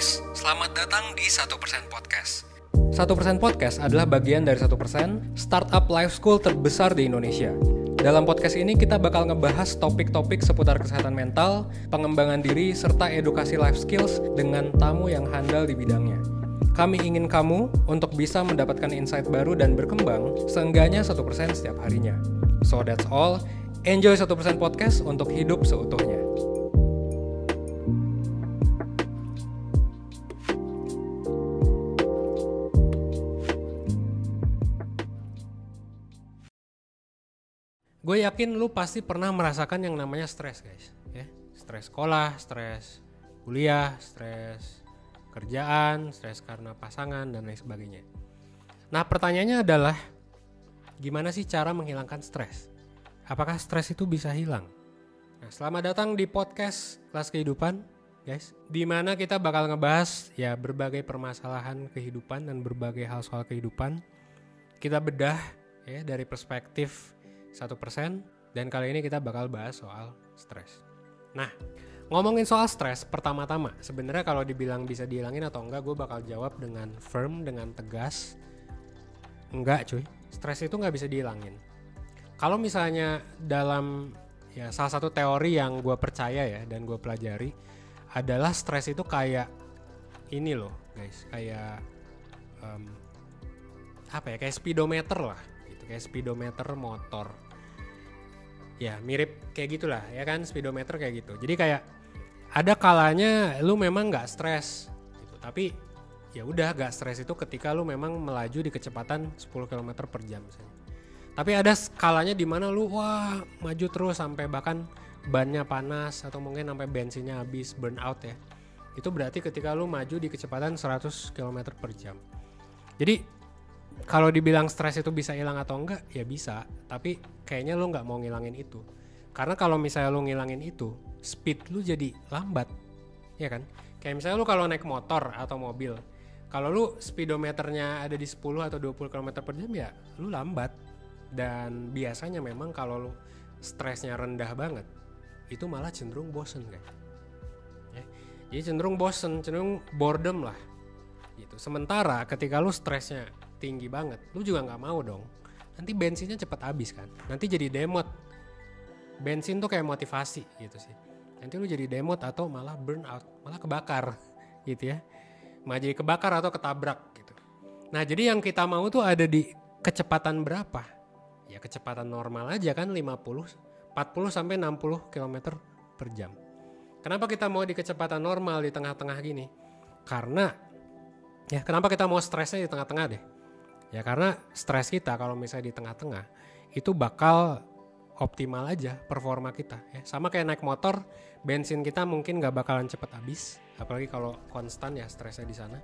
guys, selamat datang di 1% Podcast. 1% Podcast adalah bagian dari 1% startup life school terbesar di Indonesia. Dalam podcast ini kita bakal ngebahas topik-topik seputar kesehatan mental, pengembangan diri, serta edukasi life skills dengan tamu yang handal di bidangnya. Kami ingin kamu untuk bisa mendapatkan insight baru dan berkembang seenggaknya 1% setiap harinya. So that's all. Enjoy 1% Podcast untuk hidup seutuhnya. Gue yakin lu pasti pernah merasakan yang namanya stres, guys. Ya, stres sekolah, stres kuliah, stres kerjaan, stres karena pasangan dan lain sebagainya. Nah, pertanyaannya adalah gimana sih cara menghilangkan stres? Apakah stres itu bisa hilang? Nah, selamat datang di podcast Kelas Kehidupan, guys. Di mana kita bakal ngebahas ya berbagai permasalahan kehidupan dan berbagai hal soal kehidupan. Kita bedah ya dari perspektif 1%, dan kali ini kita bakal bahas soal stres. Nah, ngomongin soal stres, pertama-tama sebenarnya kalau dibilang bisa dihilangin atau enggak, gue bakal jawab dengan firm, dengan tegas. Enggak cuy, stres itu enggak bisa dihilangin. Kalau misalnya dalam ya salah satu teori yang gue percaya ya dan gue pelajari adalah stres itu kayak ini loh guys, kayak kayak speedometer lah gitu, kayak speedometer motor. Ya mirip kayak gitulah ya kan, speedometer kayak gitu. Jadi kayak ada kalanya lu memang nggak stres gitu, tapi ya udah nggak stres itu ketika lu memang melaju di kecepatan 10 km per jam misalnya. Tapi ada skalanya di mana lu wah maju terus sampai bahkan bannya panas atau mungkin sampai bensinnya habis, burn out ya. Itu berarti ketika lu maju di kecepatan 100 km per jam. Jadi kalau dibilang stres itu bisa hilang atau enggak, ya bisa. Tapi kayaknya lu gak mau ngilangin itu. Karena kalau misalnya lu ngilangin itu, speed lu jadi lambat. Ya kan? Kayak misalnya lu kalau naik motor atau mobil, kalau lu speedometernya ada di 10 atau 20 km per jam ya lu lambat. Dan biasanya memang kalau lu stresnya rendah banget, itu malah cenderung bosen guys. Ya. Jadi cenderung bosen, cenderung boredom lah. Gitu. Sementara ketika lu stresnya tinggi banget, lu juga nggak mau dong. Nanti bensinnya cepat habis kan. Nanti jadi demot. Bensin tuh kayak motivasi gitu sih. Nanti lu jadi demot atau malah burn out, malah kebakar gitu ya. Malah jadi kebakar atau ketabrak gitu. Nah jadi yang kita mau tuh ada di kecepatan berapa? Ya kecepatan normal aja kan 40 sampai 60 km per jam. Kenapa kita mau di kecepatan normal di tengah-tengah gini? Karena ya kenapa kita mau stresnya di tengah-tengah deh? Ya karena stres kita kalau misalnya di tengah-tengah itu bakal optimal aja performa kita ya. Sama kayak naik motor, bensin kita mungkin gak bakalan cepet habis, apalagi kalau konstan ya stresnya di sana.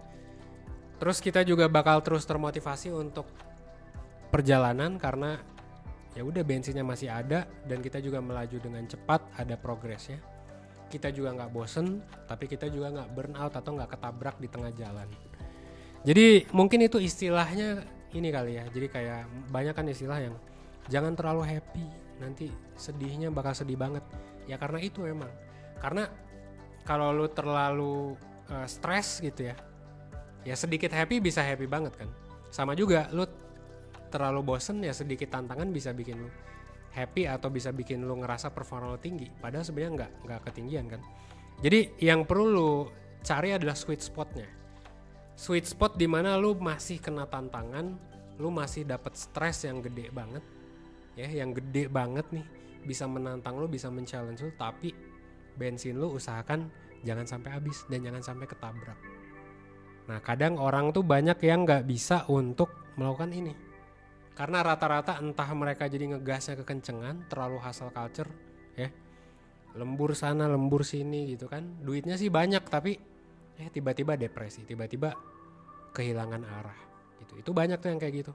Terus kita juga bakal terus termotivasi untuk perjalanan karena ya udah bensinnya masih ada dan kita juga melaju dengan cepat, ada progresnya. Kita juga gak bosen, tapi kita juga gak burn out atau gak ketabrak di tengah jalan. Jadi mungkin itu istilahnya ini kali ya. Jadi kayak banyak kan istilah yang jangan terlalu happy, nanti sedihnya bakal sedih banget. Ya karena itu memang. Karena kalau lu terlalu stres gitu ya, ya sedikit happy bisa happy banget kan. Sama juga lu terlalu bosen ya sedikit tantangan bisa bikin lu happy atau bisa bikin lu ngerasa performa lu tinggi. Padahal sebenarnya nggak ketinggian kan. Jadi yang perlu lu cari adalah sweet spotnya. Sweet spot di mana lu masih kena tantangan, lu masih dapat stres yang gede banget, ya, yang gede banget nih, bisa menantang lu, bisa men-challenge lu, tapi bensin lu usahakan jangan sampai habis dan jangan sampai ketabrak. Nah, kadang orang tuh banyak yang nggak bisa untuk melakukan ini, karena rata-rata entah mereka jadi ngegasnya kekencengan, terlalu hustle culture, ya, lembur sana, lembur sini gitu kan, duitnya sih banyak tapi tiba-tiba depresi, tiba-tiba kehilangan arah gitu. Itu banyak tuh yang kayak gitu.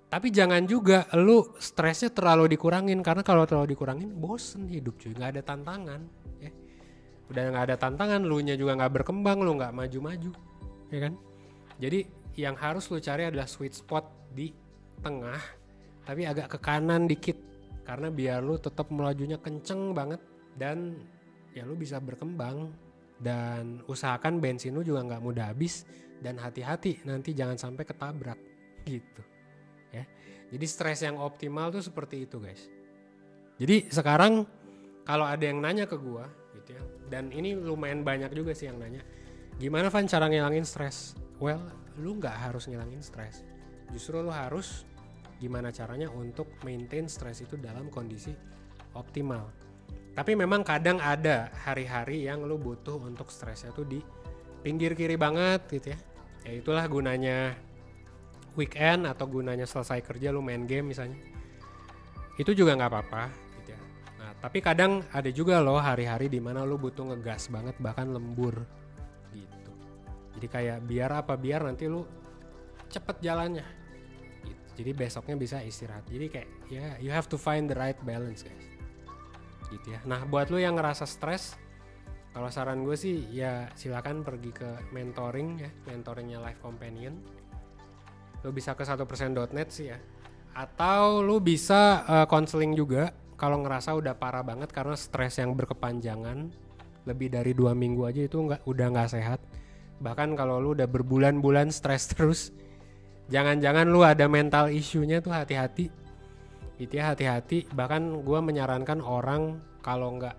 Tapi jangan juga lu stresnya terlalu dikurangin, karena kalau terlalu dikurangin bosen hidup cuy, nggak ada tantangan ya. Udah nggak ada tantangan, lu nya juga nggak berkembang, lu nggak maju-maju ya kan. Jadi yang harus lu cari adalah sweet spot di tengah tapi agak ke kanan dikit, karena biar lu tetap melajunya kenceng banget dan ya lu bisa berkembang Dan usahakan bensin lu juga nggak mudah habis, dan hati-hati nanti jangan sampai ketabrak gitu ya. Jadi stres yang optimal tuh seperti itu guys. Jadi sekarang kalau ada yang nanya ke gua gitu ya, dan ini lumayan banyak juga sih yang nanya, gimana Van cara ngilangin stres? Well, lu nggak harus ngilangin stres, justru lu harus gimana caranya untuk maintain stres itu dalam kondisi optimal. Tapi memang kadang ada hari-hari yang lu butuh untuk stresnya tuh di pinggir kiri banget gitu ya. Ya itulah gunanya weekend atau gunanya selesai kerja lu main game misalnya. Itu juga nggak apa-apa gitu ya. Nah, tapi kadang ada juga loh hari-hari di mana lu butuh ngegas banget, bahkan lembur gitu. Jadi kayak biar nanti lu cepet jalannya gitu. Jadi besoknya bisa istirahat. Jadi kayak ya you have to find the right balance guys gitu ya. Nah buat lu yang ngerasa stres, kalau saran gue sih ya silakan pergi ke mentoring ya, mentoringnya Life Companion. Lu bisa ke 1%.net sih ya, atau lu bisa counseling juga kalau ngerasa udah parah banget karena stres yang berkepanjangan lebih dari 2 minggu aja itu udah nggak sehat. Bahkan kalau lu udah berbulan-bulan stres terus, jangan-jangan lu ada mental issue-nya tuh, hati-hati gitu ya, hati-hati. Bahkan gue menyarankan orang kalau nggak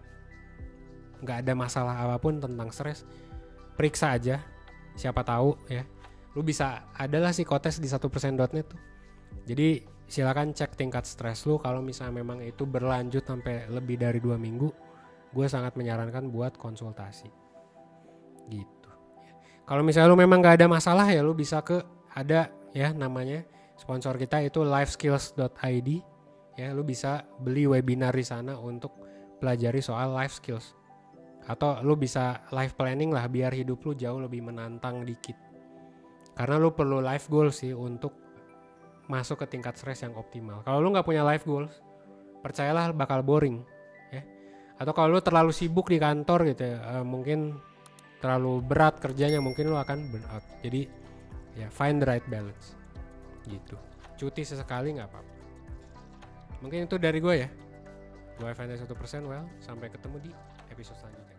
ada masalah apapun tentang stres, periksa aja, siapa tahu ya. Lu bisa, adalah psikotes di 1%.net tuh. Jadi silakan cek tingkat stres lu. Kalau misalnya memang itu berlanjut sampai lebih dari 2 minggu, gue sangat menyarankan buat konsultasi gitu. Kalau misalnya lu memang gak ada masalah ya lu bisa ada ya namanya sponsor kita itu lifeskills.id ya, lu bisa beli webinar di sana untuk pelajari soal life skills, atau lu bisa life planning lah biar hidup lu jauh lebih menantang dikit, karena lu perlu life goals sih untuk masuk ke tingkat stres yang optimal. Kalau lu nggak punya life goals, percayalah bakal boring ya. Atau kalau lu terlalu sibuk di kantor gitu ya, mungkin terlalu berat kerjanya, mungkin lu akan burn out. Jadi ya find the right balance gitu. Cuti sesekali nggak apa-apa. Mungkin itu dari gue ya. Gue Evan 1%. Well, sampai ketemu di episode selanjutnya.